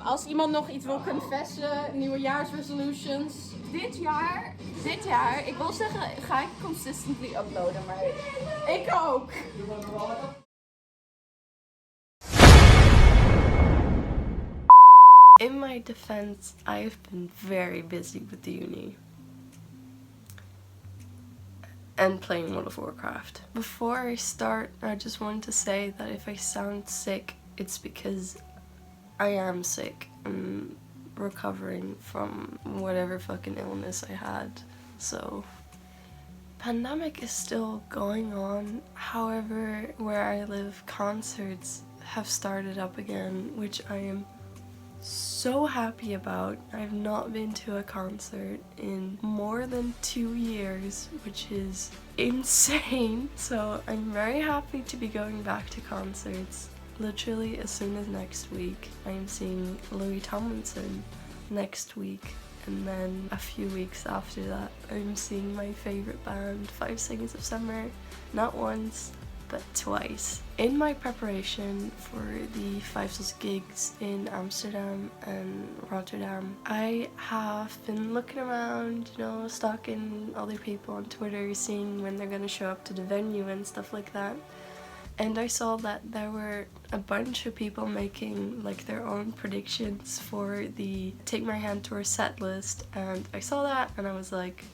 Als iemand nog iets wil confessen, nieuwejaarsresolutions. Dit jaar, ik wil zeggen, ga ik consistently uploaden, maar Ik ook. In my defense, I've been very busy with the uni and playing World of Warcraft. Before I start, I just wanted to say that if I sound sick, it's because I am sick and recovering from whatever fucking illness I had. So, pandemic is still going on. However, where I live, concerts have started up again, which I am so happy about. I've not been to a concert in more than 2 years, which is insane. So I'm very happy to be going back to concerts. Literally as soon as next week. I am seeing Louis Tomlinson next week, and then a few weeks after that I'm seeing my favorite band, 5 Seconds of Summer, not once but twice. In my preparation for the 5 Souls gigs in Amsterdam and Rotterdam, I have been looking around, you know, stalking other people on Twitter, seeing when they're gonna show up to the venue and stuff like that. And I saw that there were a bunch of people making like their own predictions for the Take My Hand Tour set list, and I saw that and I was like,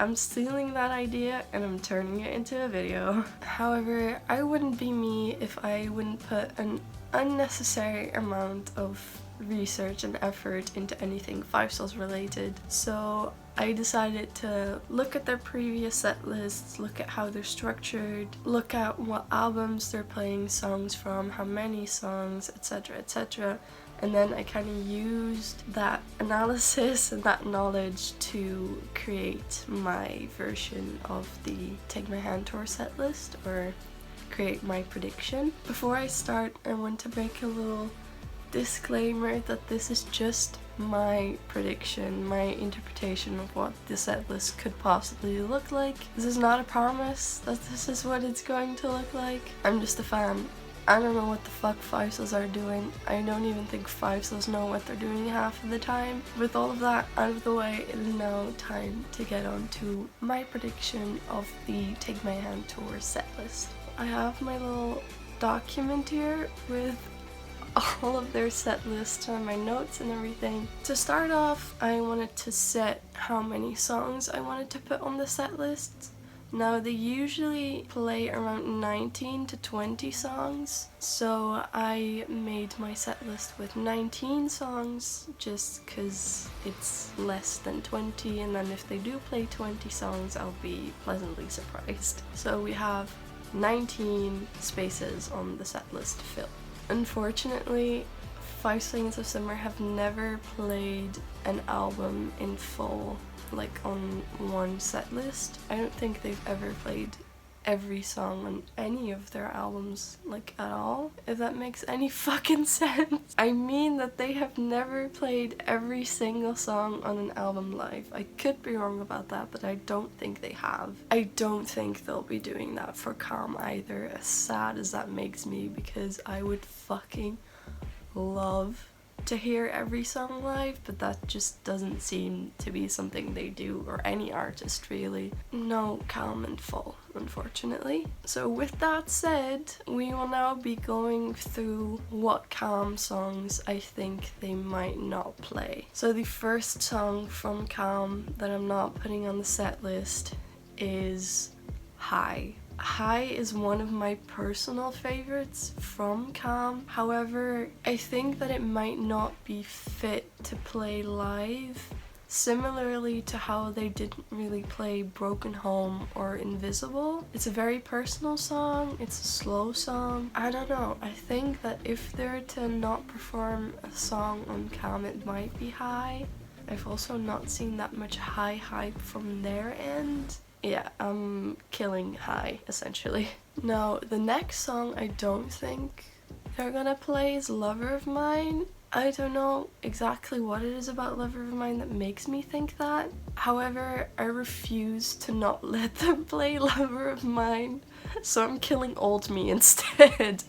I'm stealing that idea and I'm turning it into a video. However, I wouldn't be me if I wouldn't put an unnecessary amount of research and effort into anything 5 Souls related. So I decided to look at their previous set lists, look at how they're structured, look at what albums they're playing songs from, how many songs, etc, etc. And then I kind of used that analysis and that knowledge to create my version of the Take My Hand Tour set list, or create my prediction. Before I start, I want to make a little disclaimer that this is just my prediction, my interpretation of what the set list could possibly look like. This is not a promise that this is what it's going to look like. I'm just a fan. I don't know what the fuck 5 Souls are doing. I don't even think 5 Souls know what they're doing half of the time. With all of that out of the way, it is now time to get on to my prediction of the Take My Hand Tour set list. I have my little document here with all of their set lists and my notes and everything. To start off, I wanted to set how many songs I wanted to put on the set list. Now, they usually play around 19 to 20 songs, so I made my set list with 19 songs just because it's less than 20, and then if they do play 20 songs, I'll be pleasantly surprised. So we have 19 spaces on the set list to fill. Unfortunately, 5 Seconds of Summer have never played an album in full, like on one set list. I don't think they've ever played every song on any of their albums, like at all, if that makes any fucking sense. I mean that they have never played every single song on an album live. I could be wrong about that, but I don't think they have. I don't think they'll be doing that for Calm either, as sad as that makes me, because I would fucking love to hear every song live, but that just doesn't seem to be something they do, or any artist really. No Calm in full, unfortunately. So with that said, we will now be going through what Calm songs I think they might not play. So the first song from Calm that I'm not putting on the set list is High. High is one of my personal favorites from Calm. However, I think that it might not be fit to play live, similarly to how they didn't really play Broken Home or Invisible. It's a very personal song, it's a slow song. I don't know, I think that if they're to not perform a song on Calm, it might be High. I've also not seen that much High hype from their end. Yeah, I'm killing High, essentially. Now, the next song I don't think they're gonna play is Lover of Mine. I don't know exactly what it is about Lover of Mine that makes me think that. However, I refuse to not let them play Lover of Mine, so I'm killing Old Me instead.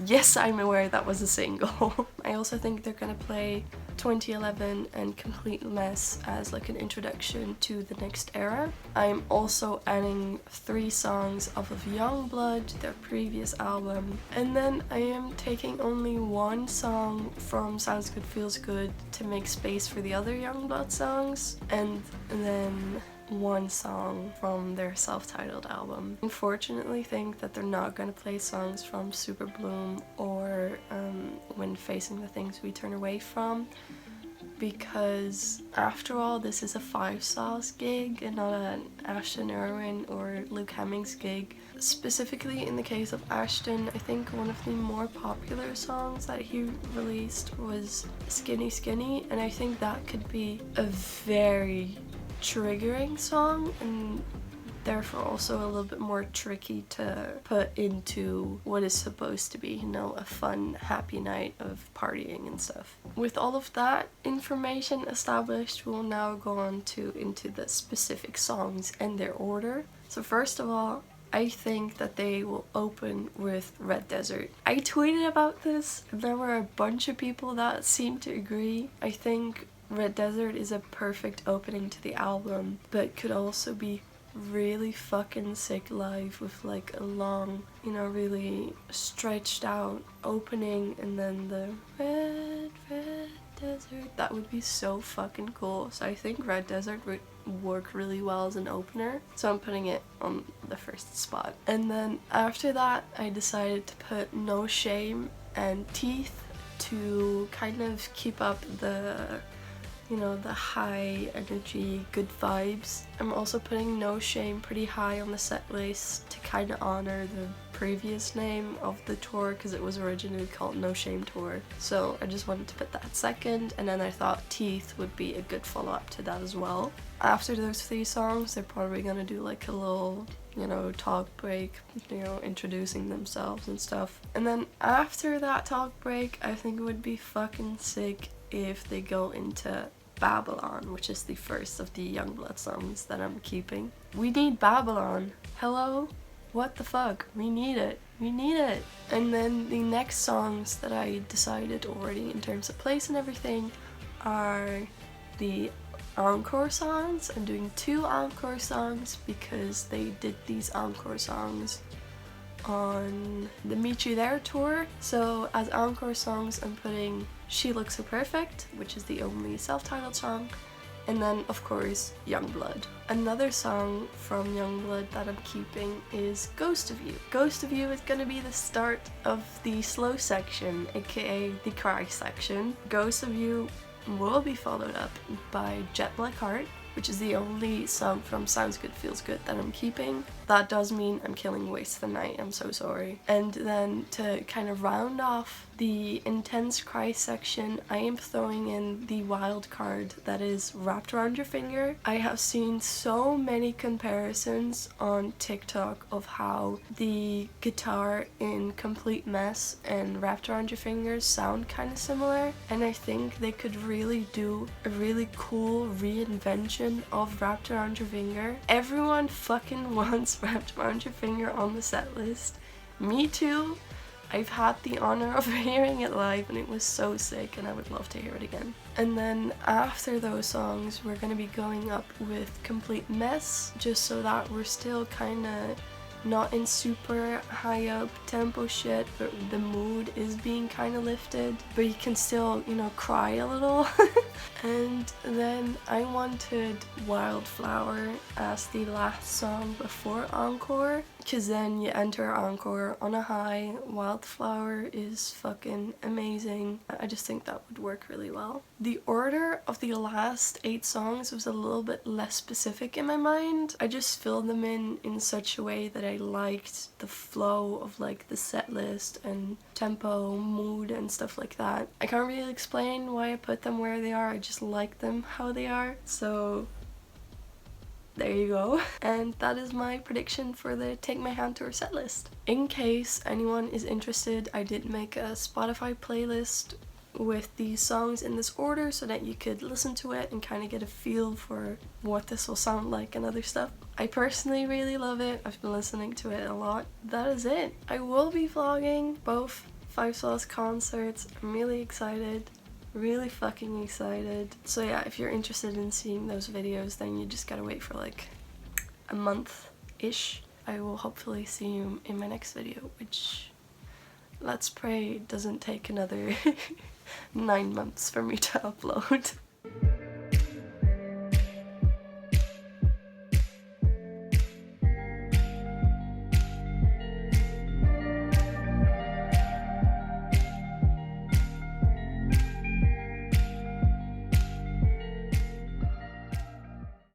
Yes, I'm aware that was a single. I also think they're gonna play 2011 and Complete Mess as like an introduction to the next era. I'm also adding 3 songs off of Youngblood, their previous album, and then I am taking only 1 song from Sounds Good Feels Good to make space for the other Youngblood songs, and then 1 song from their self-titled album. Unfortunately, think that they're not gonna play songs from Super Bloom or When Facing the Things We Turn Away From, because after all, this is a 5 Sauce gig and not an Ashton Irwin or Luke Hemmings gig. Specifically in the case of Ashton, I think one of the more popular songs that he released was Skinny Skinny, and I think that could be a very triggering song and therefore also a little bit more tricky to put into what is supposed to be, you know, a fun, happy night of partying and stuff. With all of that information established, we'll now go on into the specific songs and their order. So first of all, I think that they will open with Red Desert. I tweeted about this, and there were a bunch of people that seemed to agree. I think Red Desert is a perfect opening to the album, but could also be really fucking sick live with like a long, you know, really stretched out opening and then the Red Desert. That would be so fucking cool. So I think Red Desert would work really well as an opener, so I'm putting it on the first spot. And then after that, I decided to put No Shame and Teeth to kind of keep up the, you know, the high energy, good vibes. I'm also putting No Shame pretty high on the set list to kind of honor the previous name of the tour, because it was originally called No Shame Tour. So I just wanted to put that second, and then I thought Teeth would be a good follow-up to that as well. After those 3 songs, they're probably gonna do like a little, you know, talk break, you know, introducing themselves and stuff. And then after that talk break, I think it would be fucking sick if they go into Babylon, which is the first of the Youngblood songs that I'm keeping. We need Babylon. Hello? What the fuck? We need it. We need it. And then the next songs that I decided already in terms of place and everything are the encore songs. I'm doing 2 encore songs because they did these encore songs on the Meet You There tour. So as encore songs, I'm putting She Looks So Perfect, which is the only self-titled song, and then of course Youngblood. Another song from Youngblood that I'm keeping is Ghost of You. Ghost of You is gonna be the start of the slow section, aka the cry section. Ghost of You will be followed up by Jet Black Heart, which is the only song from Sounds Good Feels Good that I'm keeping. That does mean I'm killing Waste the Night, I'm so sorry. And then to kind of round off the intense cry section, I am throwing in the wild card that is Wrapped Around Your Finger. I have seen so many comparisons on TikTok of how the guitar in Complete Mess and Wrapped Around Your Fingers sound kind of similar, and I think they could really do a really cool reinvention of Wrapped Around Your Finger. Everyone fucking wants Wrapped Around Your Finger on the set list. Me too. I've had the honor of hearing it live and it was so sick, and I would love to hear it again. And then after those songs, we're gonna be going up with Complete Mess, just so that we're still kinda not in super high up tempo shit, but the mood is being kind of lifted, but you can still, you know, cry a little. And then I wanted Wildflower as the last song before Encore, because then you enter Encore on a high. Wildflower is fucking amazing. I just think that would work really well. The order of the last 8 songs was a little bit less specific in my mind. I just filled them in such a way that I liked the flow of like the set list and tempo, mood and stuff like that. I can't really explain why I put them where they are, I just like them how they are. So there you go. And that is my prediction for the Take My Hand Tour set list. In case anyone is interested, I did make a Spotify playlist with these songs in this order so that you could listen to it and kind of get a feel for what this will sound like and other stuff. I personally really love it. I've been listening to it a lot. That is it. I will be vlogging both 5 Sauce concerts. I'm really excited. Really fucking excited. So yeah, if you're interested in seeing those videos, then you just gotta wait for like a month-ish. I will hopefully see you in my next video, which, let's pray, doesn't take another 9 months for me to upload.